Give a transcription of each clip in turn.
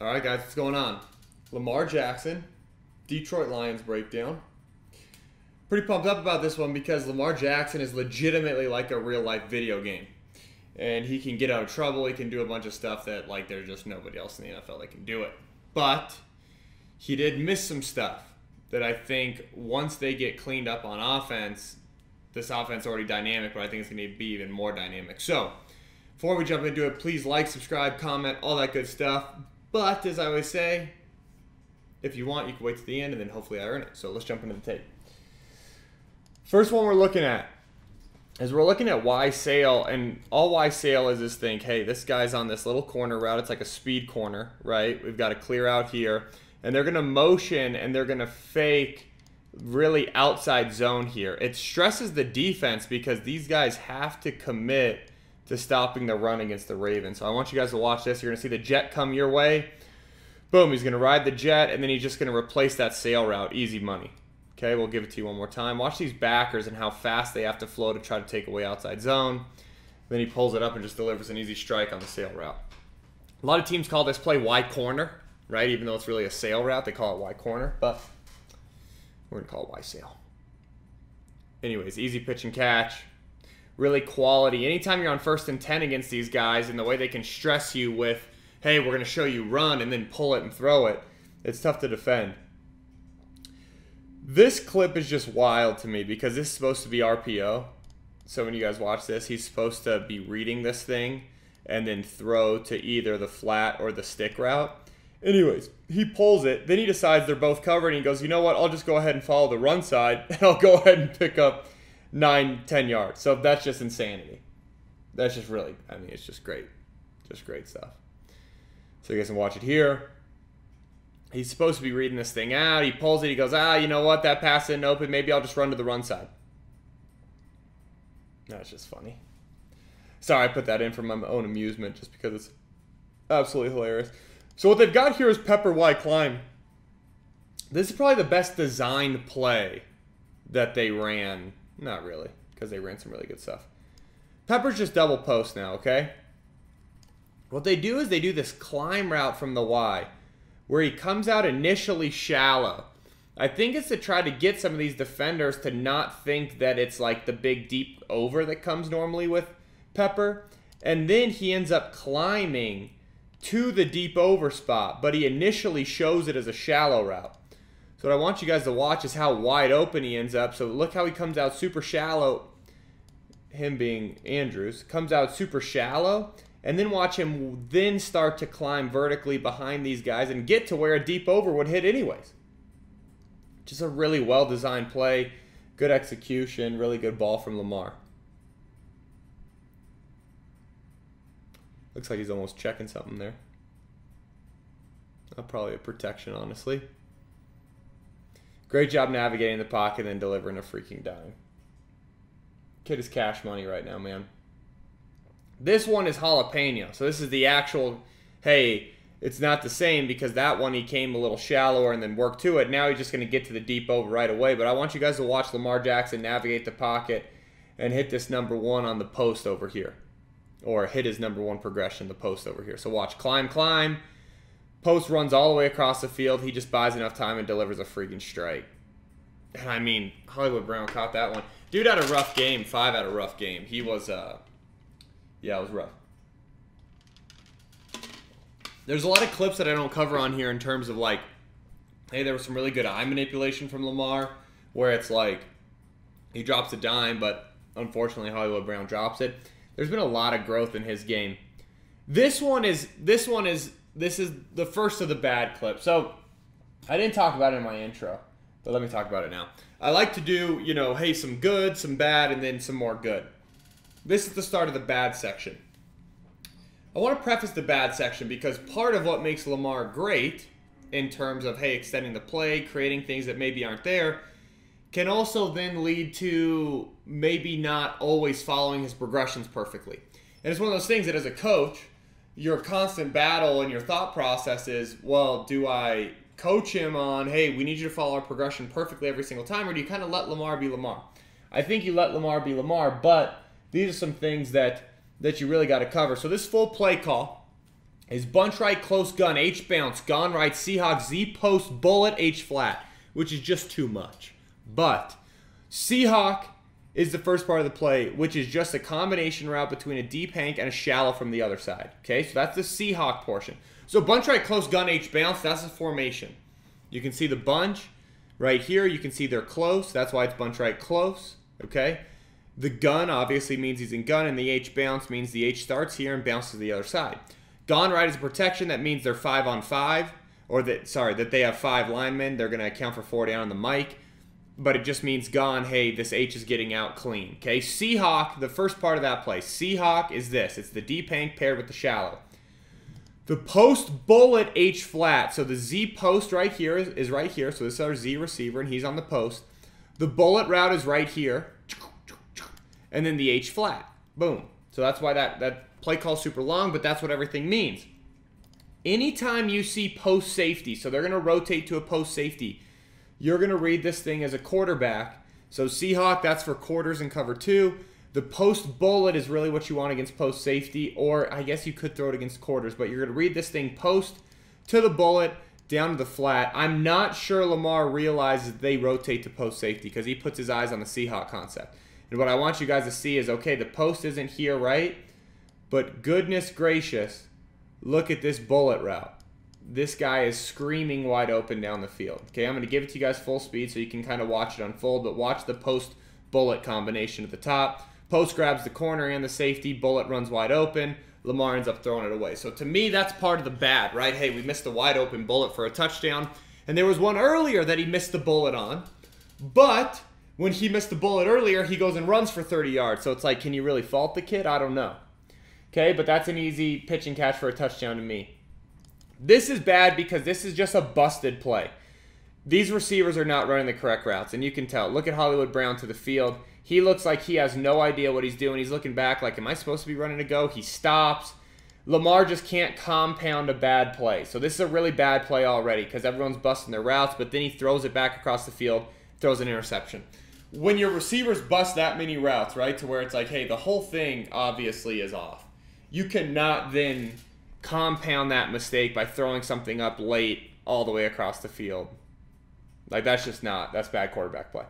All right, guys, what's going on? Lamar Jackson, Detroit Lions breakdown. Pretty pumped up about this one because Lamar Jackson is legitimately like a real-life video game. And he can get out of trouble. He can do a bunch of stuff that, like, there's just nobody else in the NFL that can do it. But he did miss some stuff that I think once they get cleaned up on offense, this offense is already dynamic, but I think it's going to be even more dynamic. So, before we jump into it, please like, subscribe, comment, all that good stuff. But, as I always say, if you want, you can wait to the end, and then hopefully I earn it. So, let's jump into the tape. First one we're looking at is we're looking at Y Sale, and all Y Sale is think, hey, this guy's on this little corner route. It's like a speed corner, right? We've got to clear out here, and they're going to motion, and they're going to fake really outside zone here. It stresses the defense because these guys have to commit to stopping the run against the Ravens. So I want you guys to watch this. You're going to see the jet come your way. Boom, he's going to ride the jet, and then he's just going to replace that sail route. Easy money. Okay, we'll give it to you one more time. Watch these backers and how fast they have to flow to try to take away outside zone. Then he pulls it up and just delivers an easy strike on the sail route. A lot of teams call this play Y corner, right? Even though it's really a sail route, they call it Y corner, but we're going to call it Y sail. Anyways, easy pitch and catch. Really quality. Anytime you're on 1st and 10 against these guys and the way they can stress you with, hey, we're going to show you run and then pull it and throw it, it's tough to defend. This clip is just wild to me because this is supposed to be RPO. So when you guys watch this, he's supposed to be reading this thing and then throw to either the flat or the stick route. Anyways, he pulls it. Then he decides they're both covered and he goes, you know what? I'll just go ahead and follow the run side and I'll go ahead and pick up 9-10 yards. So that's just insanity. That's just really, I mean, it's just great. Just great stuff. So you guys can watch it here. He's supposed to be reading this thing out. He pulls it. He goes, you know what? That pass isn't open. Maybe I'll just run to the run side. That's just funny. Sorry, I put that in for my own amusement just because it's absolutely hilarious. So what they've got here is Pepper Y Climb. This is probably the best designed play that they ran. Not really, because they ran some really good stuff. Pepper's just double post now, okay? What they do is they do this climb route from the Y, where he comes out initially shallow. I think it's to try to get some of these defenders to not think that it's like the big deep over that comes normally with Pepper. And then he ends up climbing to the deep over spot, but he initially shows it as a shallow route. So what I want you guys to watch is how wide open he ends up. So look how he comes out super shallow, him being Andrews, comes out super shallow. And then watch him then start to climb vertically behind these guys and get to where a deep over would hit anyways. Just a really well-designed play. Good execution. Really good ball from Lamar. Looks like he's almost checking something there. Probably a protection, honestly. Great job navigating the pocket and delivering a freaking dime. Kid is cash money right now, man. This one is jalapeno. So this is the actual, hey, it's not the same because that one he came a little shallower and then worked to it. Now he's just going to get to the deep over right away. But I want you guys to watch Lamar Jackson navigate the pocket and hit this number 1 on the post over here. Or hit his number 1 progression, the post over here. So watch, climb, climb. Post runs all the way across the field. He just buys enough time and delivers a freaking strike. And I mean, Hollywood Brown caught that one. Dude had a rough game, 5 out of rough game. He was, yeah, it was rough. There's a lot of clips that I don't cover on here in terms of like, hey, there was some really good eye manipulation from Lamar, where it's like he drops a dime, but unfortunately Hollywood Brown drops it. There's been a lot of growth in his game. This is the first of the bad clips. So I didn't talk about it in my intro, but let me talk about it now. I like to do, you know, hey, some good, some bad, and then some more good. This is the start of the bad section. I want to preface the bad section because part of what makes Lamar great in terms of, hey, extending the play, creating things that maybe aren't there, can also then lead to maybe not always following his progressions perfectly. And it's one of those things that as a coach, your constant battle and your thought process is, well, do I coach him on, hey, we need you to follow our progression perfectly every single time, or do you kind of let Lamar be Lamar? I think you let Lamar be Lamar, but these are some things that you really got to cover. So this full play call is bunch right, close gun, H bounce, gone right, Seahawk, Z post, bullet, H flat, which is just too much. But Seahawk is the first part of the play, which is just a combination route between a deep hank and a shallow from the other side. Okay, so that's the Seahawk portion. So bunch right, close gun, H bounce, that's the formation. You can see the bunch right here. You can see they're close. That's why it's bunch right, close. Okay, the gun obviously means he's in gun, and the H bounce means the H starts here and bounces to the other side. Gone right is a protection. That means they're 5 on 5, or that they have 5 linemen. They're going to account for 4 down on the mic. But it just means gone, hey, this H is getting out clean. Okay, Seahawk, the first part of that play. Seahawk is this. It's the deep hank paired with the shallow. The post bullet H flat. So the Z post right here is right here. So this is our Z receiver, and he's on the post. The bullet route is right here. And then the H flat. Boom. So that's why that play call is super long, but that's what everything means. Anytime you see post safety, so they're going to rotate to a post safety, you're going to read this thing as a quarterback. So Seahawk, that's for quarters and cover 2. The post bullet is really what you want against post safety, or I guess you could throw it against quarters, but you're going to read this thing post to the bullet, down to the flat. I'm not sure Lamar realizes they rotate to post safety because he puts his eyes on the Seahawk concept. And what I want you guys to see is, okay, the post isn't here, right? But goodness gracious, look at this bullet route. This guy is screaming wide open down the field. Okay, I'm going to give it to you guys full speed so you can kind of watch it unfold, but watch the post-bullet combination at the top. Post grabs the corner and the safety. Bullet runs wide open. Lamar ends up throwing it away. So to me, that's part of the bad, right? Hey, we missed a wide open bullet for a touchdown. And there was one earlier that he missed the bullet on. But when he missed the bullet earlier, he goes and runs for 30 yards. So it's like, can you really fault the kid? I don't know. Okay, but that's an easy pitch and catch for a touchdown to me. This is bad because this is just a busted play. These receivers are not running the correct routes, and you can tell. Look at Hollywood Brown to the field. He looks like he has no idea what he's doing. He's looking back like, am I supposed to be running to go? He stops. Lamar just can't compound a bad play. So this is a really bad play already because everyone's busting their routes, but then he throws it back across the field, throws an interception. When your receivers bust that many routes, right, to where it's like, hey, the whole thing obviously is off. You cannot then compound that mistake by throwing something up late all the way across the field. Like, that's just not, that's bad quarterback play.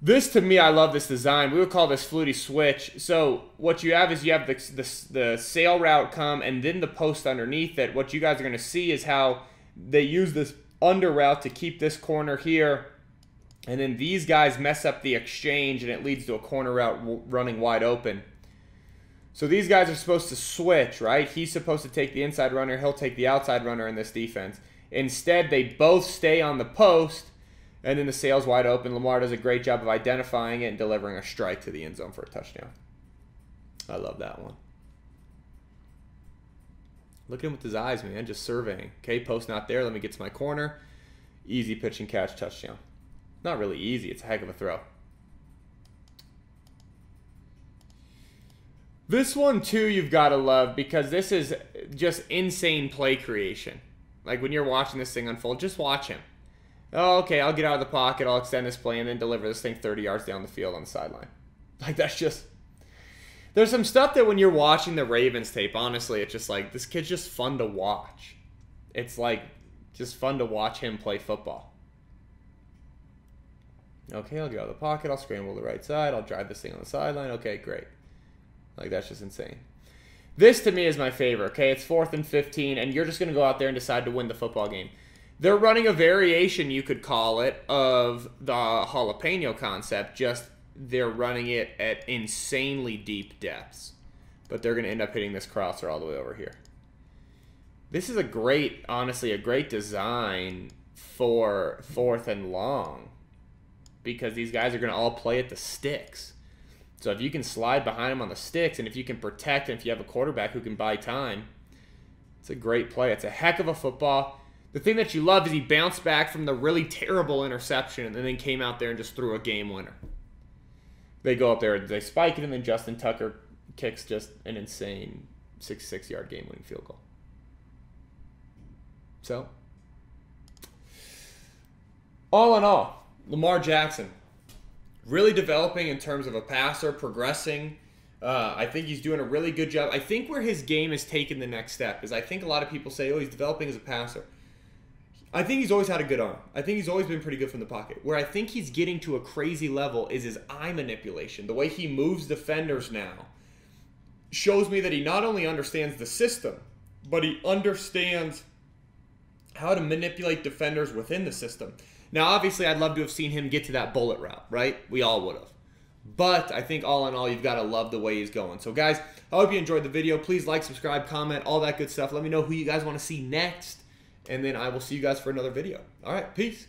This, to me, I love this design. We would call this fluty switch. So what you have is you have the sail route come and then the post underneath it. What you guys are going to see is how they use this under route to keep this corner here. And then these guys mess up the exchange and it leads to a corner route running wide open. So these guys are supposed to switch, right? He's supposed to take the inside runner. He'll take the outside runner in this defense. Instead, they both stay on the post, and then the sail's wide open. Lamar does a great job of identifying it and delivering a strike to the end zone for a touchdown. I love that one. Look at him with his eyes, man, just surveying. Okay, post not there. Let me get to my corner. Easy pitch and catch touchdown. Not really easy. It's a heck of a throw. This one, too, you've got to love because this is just insane play creation. Like, when you're watching this thing unfold, just watch him. Oh, okay, I'll get out of the pocket, I'll extend this play, and then deliver this thing 30 yards down the field on the sideline. Like, that's just... There's some stuff that when you're watching the Ravens tape, honestly, it's just like, this kid's just fun to watch. It's like, just fun to watch him play football. Okay, I'll get out of the pocket, I'll scramble to the right side, I'll drive this thing on the sideline. Okay, great. Like, that's just insane. This, to me, is my favorite, okay? It's 4th and 15, and you're just going to go out there and decide to win the football game. They're running a variation, you could call it, of the jalapeno concept, just they're running it at insanely deep depths. But they're going to end up hitting this crosser all the way over here. This is a great, honestly, a great design for 4th and long because these guys are going to all play at the sticks. So if you can slide behind them on the sticks and if you can protect and if you have a quarterback who can buy time, it's a great play. It's a heck of a football. The thing that you love is he bounced back from the really terrible interception and then came out there and just threw a game winner. They go up there, they spike it, and then Justin Tucker kicks just an insane 66-yard game-winning field goal. So, all in all, Lamar Jackson, really developing in terms of a passer, progressing I think he's doing a really good job. I think where his game is taken the next step is I think a lot of people say, oh, he's developing as a passer. I think he's always had a good arm. I think he's always been pretty good from the pocket. Where I think he's getting to a crazy level is his eye manipulation. The way he moves defenders now shows me that he not only understands the system, but he understands how to manipulate defenders within the system. Now, obviously, I'd love to have seen him get to that bullet route, right? We all would have. But I think all in all, you've got to love the way he's going. So, guys, I hope you enjoyed the video. Please like, subscribe, comment, all that good stuff. Let me know who you guys want to see next. And then I will see you guys for another video. All right, peace.